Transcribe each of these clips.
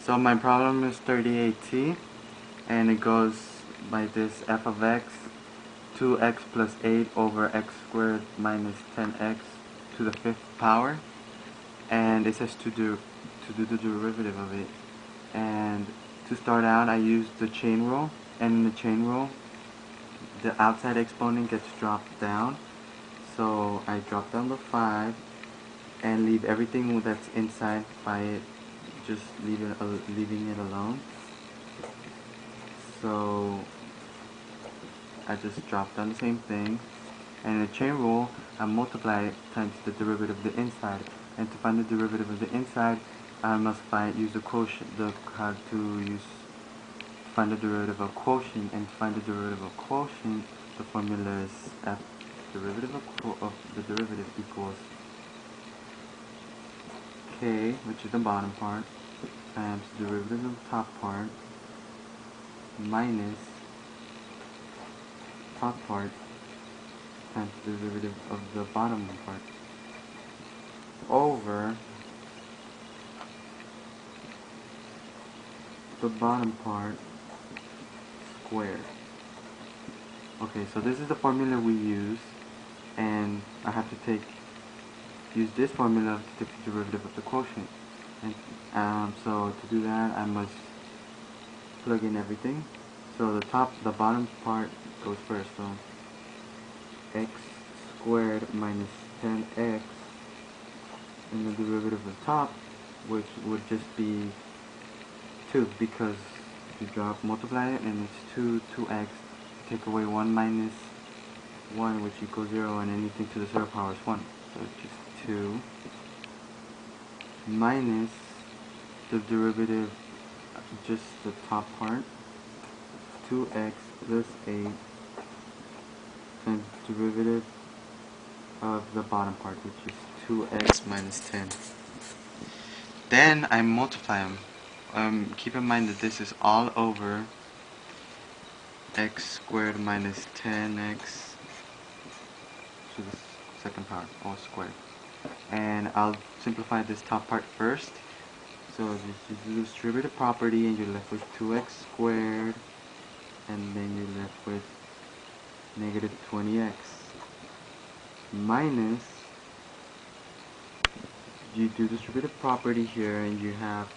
So my problem is 38t, and it goes by this f of x, 2x plus 8 over x squared minus 10x to the 5th power, and it says to do the derivative of it. And to start out, I used the chain rule, and in the chain rule, the outside exponent gets dropped down. So I drop down the 5 and leave everything that's inside by it, just leaving it alone. So I just drop down the same thing, and in the chain rule, I multiply times the derivative of the inside. And to find the derivative of the inside, I must use the quotient. Find the derivative of quotient, and to find the derivative of quotient, the formula is f derivative of the derivative equals k, which is the bottom part, times the derivative of the top part minus top part times the derivative of the bottom part over the bottom part squared. Okay, so this is the formula we use, and I have to use this formula to take the derivative of the quotient. And so to do that, I must plug in everything. So the bottom part goes first. So x squared minus 10x, and the derivative of the top, which would just be 2, because you multiply it, and it's 2x. Take away 1 minus 1, which equals 0, and anything to the 0 power is 1. So it's just 2 minus the derivative, just the top part, 2x plus 8 times the derivative of the bottom part, which is 2x minus 10. Then I multiply them. Keep in mind that this is all over x squared minus 10x to the second power, all squared. And I'll simplify this top part first. So this is the distributive property, and you're left with 2x squared, and then you're left with negative 20x minus, you do distributive property here, and you have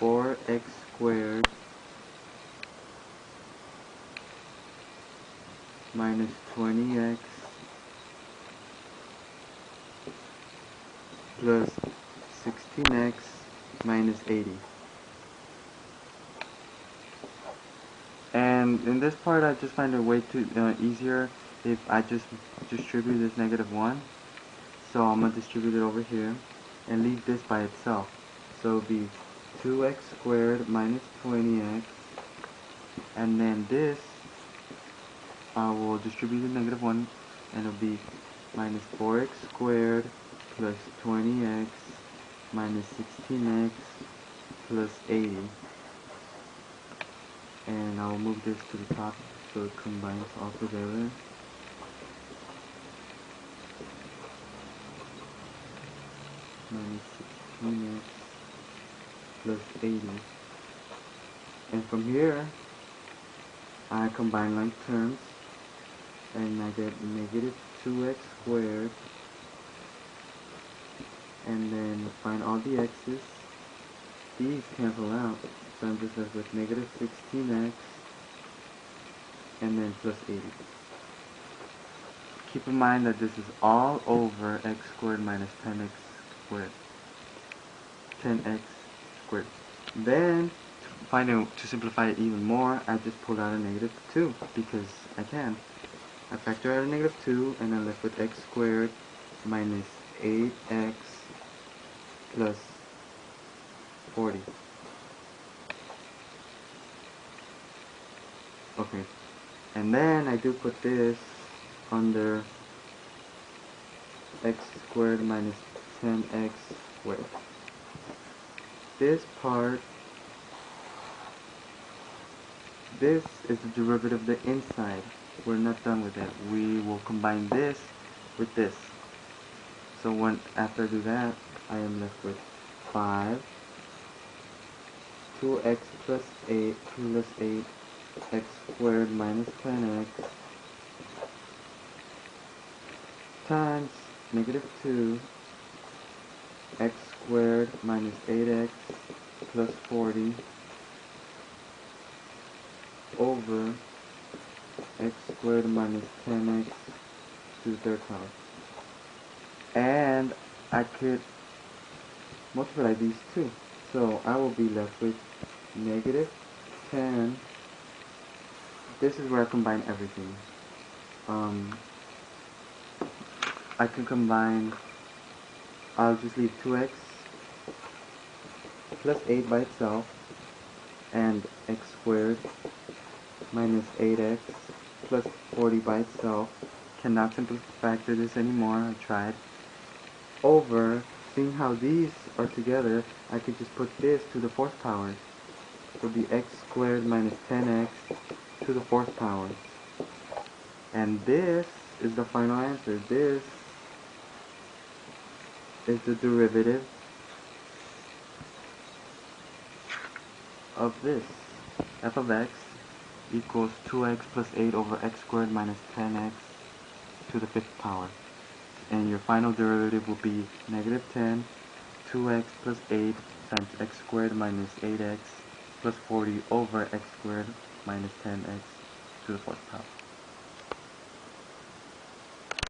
4x squared minus 20x plus 16x minus 80. And in this part, I just find it way too easier if I just distribute this negative 1. So I'm going to distribute it over here and leave this by itself. So it'll be 2x squared minus 20x, and then this I will distribute the negative 1, and it'll be minus 4x squared plus 20x minus 16x plus 80. And I'll move this to the top so it combines all together. Minus 16x plus 80. And from here, I combine like terms, and I get negative 2x squared, and then find all the x's. These cancel out, so I'm just left with negative 16x and then plus 80. Keep in mind that this is all over x squared minus 10x squared. 10x squared. Then, to simplify it even more, I just pulled out a negative 2, because I can. I factor out a negative 2, and I'm left with x squared minus 8x plus 40. Okay, and then I do put this under x squared minus 10x squared. This part, this is the derivative of the inside. We're not done with it. We will combine this with this. So after I do that, I am left with 5 2x plus 8 plus 8x squared minus 10x times negative 2 x squared minus 8x plus 40 over x squared minus 10x to the third power. And I could multiply these two. So I will be left with negative 10. This is where I combine everything. I can combine, I'll just leave 2x plus 8 by itself and x squared minus 8x plus 40 by itself. Cannot simplify factor this anymore, I tried. Over, seeing how these are together, I could just put this to the fourth power. It would be x squared minus 10x to the fourth power. And this is the final answer. This is the derivative of this. F of x equals 2x plus 8 over x squared minus 10x to the fifth power. And your final derivative will be negative 10, 2x plus 8 times x squared minus 8x plus 40 over x squared minus 10x to the fourth power.